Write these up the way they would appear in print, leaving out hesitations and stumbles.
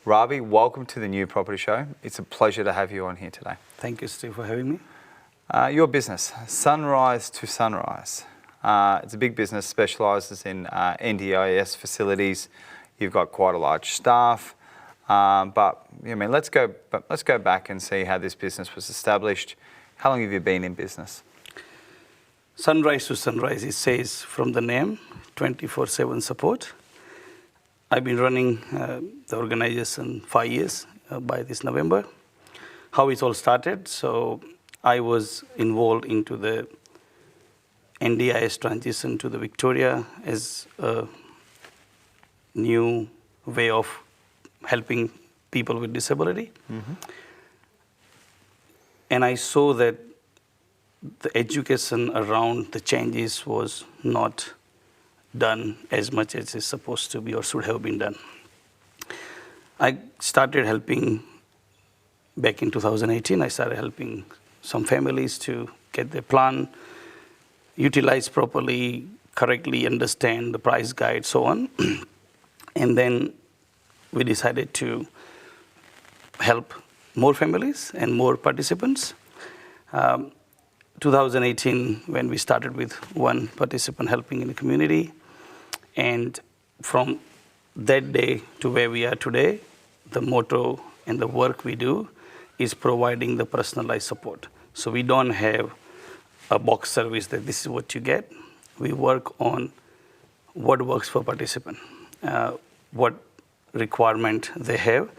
Ravi, welcome to the New Property Show. It's a pleasure to have you on here today. Thank you, Steve, for having me. Your business, Sunrise2Sunrise. It's a big business, specialises in NDIS facilities. You've got quite a large staff, but I mean, let's go back and see how this business was established. How long have you been in business? Sunrise2Sunrise, it says from the name, 24/7 support. I've been running the organization 5 years by this November. How it all started, so I was involved into the NDIS transition to the Victoria as a new way of helping people with disability. Mm-hmm. And I saw that the education around the changes was not done as much as it's supposed to be or should have been done. I started helping back in 2018. I started helping some families to get their plan utilized properly, correctly understand the price guide, so on. And then we decided to help more families and more participants. 2018, when we started with one participant helping in the community, and from that day to where we are today, the motto and the work we do is providing the personalized support. So we don't have a box service that this is what you get. We work on what works for participant, what requirement they have,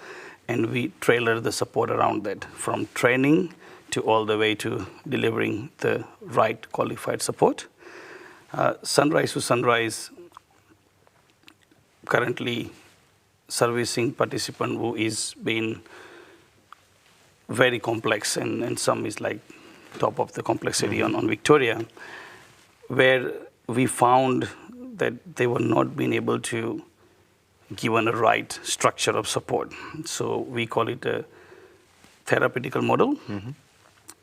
and we tailor the support around that, from training to all the way to delivering the right qualified support. Sunrise2Sunrise currently servicing participant who is being very complex, and some is like top of the complexity on Victoria, where we found that they were not being able to given a right structure of support. So we call it a therapeutical model. Mm-hmm.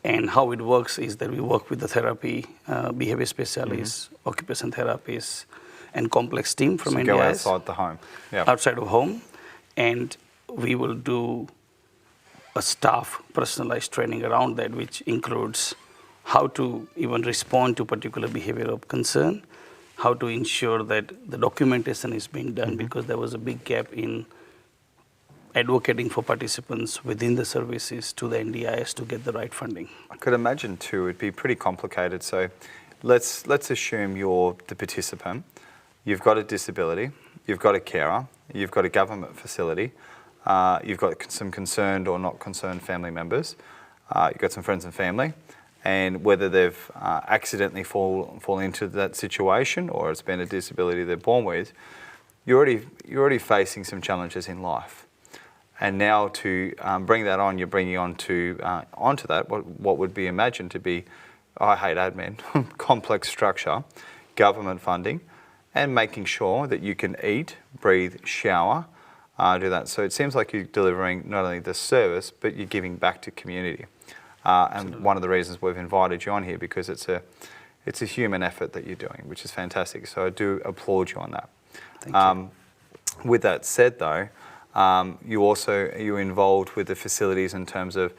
And how it works is that we work with the therapy, behavior specialists, occupational therapists, and complex team from NDIS. Go outside the home. Yep. Outside of home. And we will do a staff personalized training around that, which includes how to even respond to particular behavior of concern, how to ensure that the documentation is being done, because there was a big gap in advocating for participants within the services to the NDIS to get the right funding. I could imagine too, it'd be pretty complicated. So let's assume you're the participant. You've got a disability, you've got a carer, you've got a government facility, you've got some concerned or not concerned family members, you've got some friends and family, and whether they've accidentally fall into that situation or it's been a disability they're born with, you're already facing some challenges in life. And now to bring that on, you're bringing onto that what would be imagined to be, I hate admin, complex structure, government funding, and making sure that you can eat, breathe, shower, do that. So it seems like you're delivering not only the service, but you're giving back to community. And one of the reasons we've invited you on here, because it's a human effort that you're doing, which is fantastic. So I do applaud you on that. Thank you. With that said though, you're involved with the facilities in terms of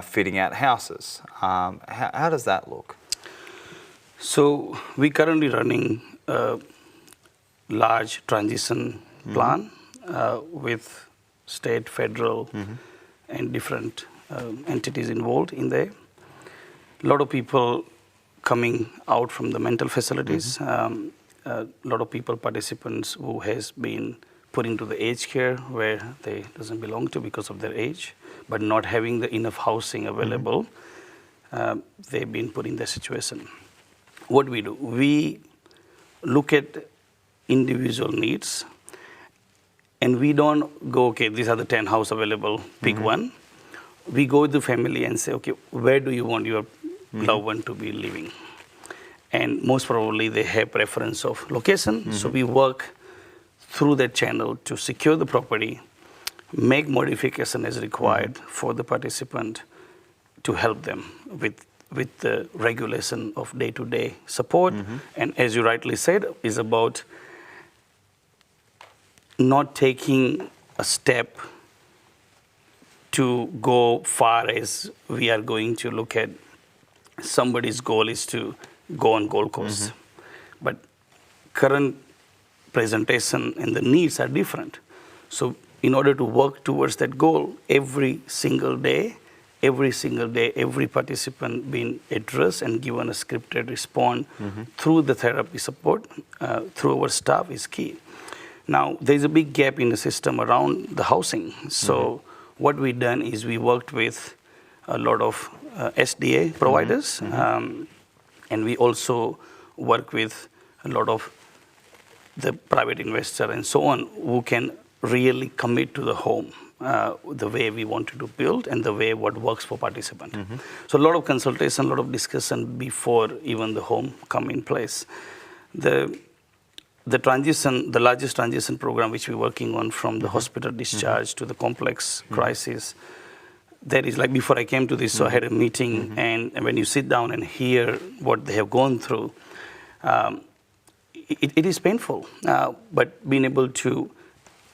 fitting out houses. How does that look? So we're currently running a large transition plan with state, federal, and different entities involved in there. A lot of people coming out from the mental facilities. A lot of people, participants who has been put into the aged care where they doesn't belong to because of their age, but not having the enough housing available, they've been put in that situation. What we do, we look at individual needs, and we don't go, okay, these are the 10 houses available, pick one. We go with the family and say, okay, where do you want your loved one to be living? And most probably they have preference of location, so we work through that channel to secure the property, make modification as required for the participant to help them with the regulation of day-to-day support. And as you rightly said, is about not taking a step to go far as we are going to look at somebody's goal is to go on Gold Coast. But current presentation and the needs are different. So in order to work towards that goal, every single day, every participant being addressed and given a scripted response through the therapy support, through our staff is key. Now, there's a big gap in the system around the housing. So what we done is we worked with a lot of SDA providers, and we also work with a lot of the private investor and so on who can really commit to the home the way we wanted to build and the way what works for participant. So a lot of consultation, a lot of discussion before even the home come in place. The transition, the largest transition program which we're working on from the hospital discharge to the complex crisis, that is like before I came to this, so I had a meeting, and when you sit down and hear what they have gone through, it is painful. But being able to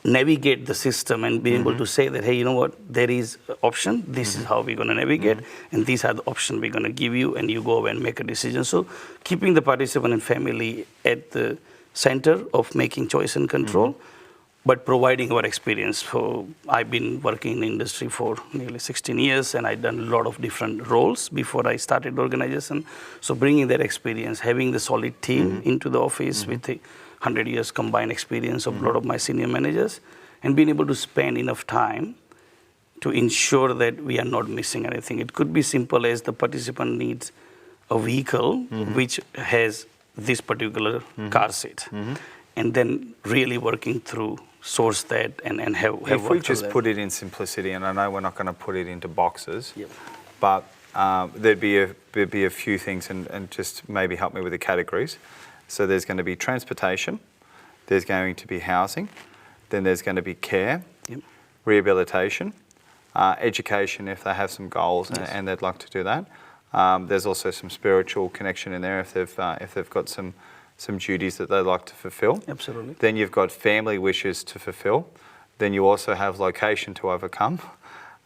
navigate the system and being able to say that, hey, you know what, there is an option, this is how we're going to navigate, and these are the options we're going to give you, and you go and make a decision. So keeping the participant and family at the center of making choice and control, but providing our experience. So I've been working in the industry for nearly 16 years, and I've done a lot of different roles before I started the organization. So bringing that experience, having the solid team into the office with the 100 years combined experience of a lot of my senior managers, and being able to spend enough time to ensure that we are not missing anything. It could be simple as the participant needs a vehicle which has this particular car seat, and then really working through source that and have if we just put it in simplicity, and I know we're not going to put it into boxes, but there'd be a few things, and just maybe help me with the categories. So there's going to be transportation, there's going to be housing, then there's going to be care, rehabilitation, education if they have some goals and they'd like to do that. There's also some spiritual connection in there if they've got some duties that they'd like to fulfill. Absolutely. Then you've got family wishes to fulfill. Then you also have location to overcome.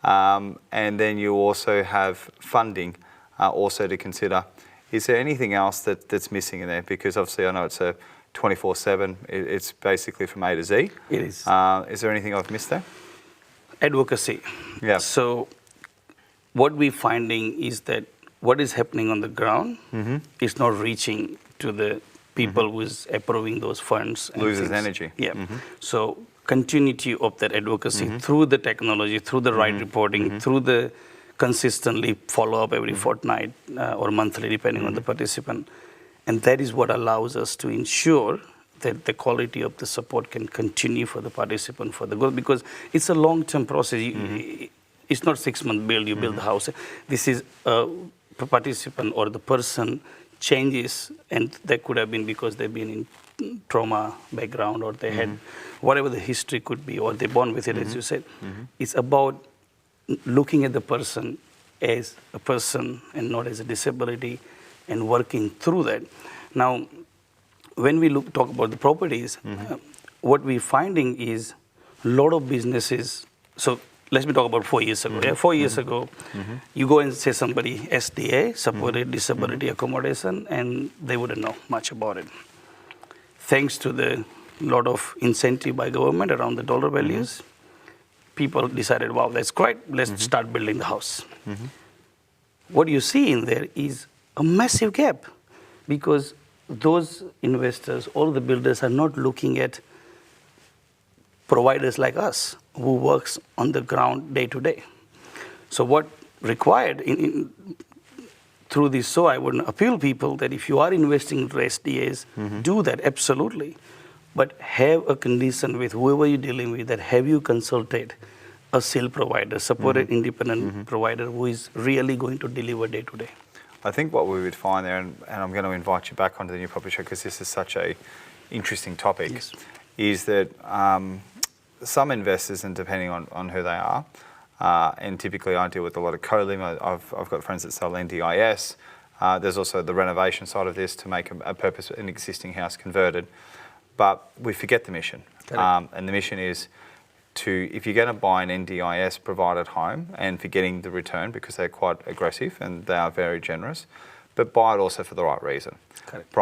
And then you also have funding also to consider. Is there anything else that's missing in there? Because obviously I know it's a 24/7, it's basically from A to Z. It is. Is there anything I've missed there? Advocacy. Yeah. So what we're finding is that what is happening on the ground is not reaching to the people who is approving those funds. And Loses things. energy. Yeah. So continuity of that advocacy through the technology, through the right reporting, through the consistently follow up every fortnight or monthly, depending on the participant. And that is what allows us to ensure that the quality of the support can continue for the participant for the goal, because it's a long-term process. It's not 6-month build, you build the house. This is a participant or the person changes, and that could have been because they've been in trauma background, or they had whatever the history could be, or they're born with it, as you said. It's about looking at the person as a person and not as a disability, and working through that. Now, when we talk about the properties, what we're finding is a lot of businesses. So let me talk about 4 years ago. 4 years ago, you go and say somebody SDA, supported disability accommodation, and they wouldn't know much about it. Thanks to the lot of incentive by government around the dollar values, people decided, wow, that's great, let's start building the house. What you see in there is a massive gap, because those investors, all the builders are not looking at providers like us who works on the ground day to day. So what required through this, so I would appeal people that if you are investing in SDAs, do that, absolutely. But have a condition with whoever you're dealing with, that have you consulted a SIL provider, supported independent provider who is really going to deliver day to day. I think what we would find there, and I'm going to invite you back onto the New Property Show because this is such a interesting topic, is that some investors, and depending on who they are, and typically I deal with a lot of co-living. I've got friends that sell NDIS. There's also the renovation side of this to make a purpose, an existing house converted. But we forget the mission. And the mission is if you're going to buy an NDIS provided home, and for getting the return, because they're quite aggressive and they are very generous, but buy it also for the right reason. Correct.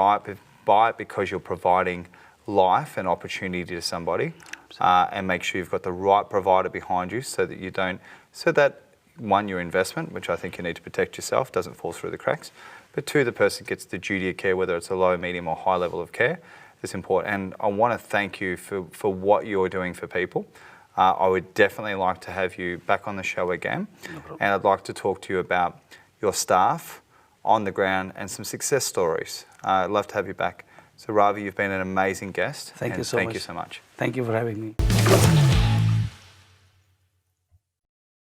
Buy it because you're providing life and opportunity to somebody, and make sure you've got the right provider behind you, so that one, your investment, which I think you need to protect yourself, doesn't fall through the cracks, but two, the person gets the duty of care, whether it's a low, medium or high level of care. It's important. And I want to thank you for what you're doing for people. I would definitely like to have you back on the show again. No problem. And I'd like to talk to you about your staff on the ground and some success stories. I'd love to have you back. So Ravi, you've been an amazing guest. Thank you so much. Thank you so much. Thank you for having me.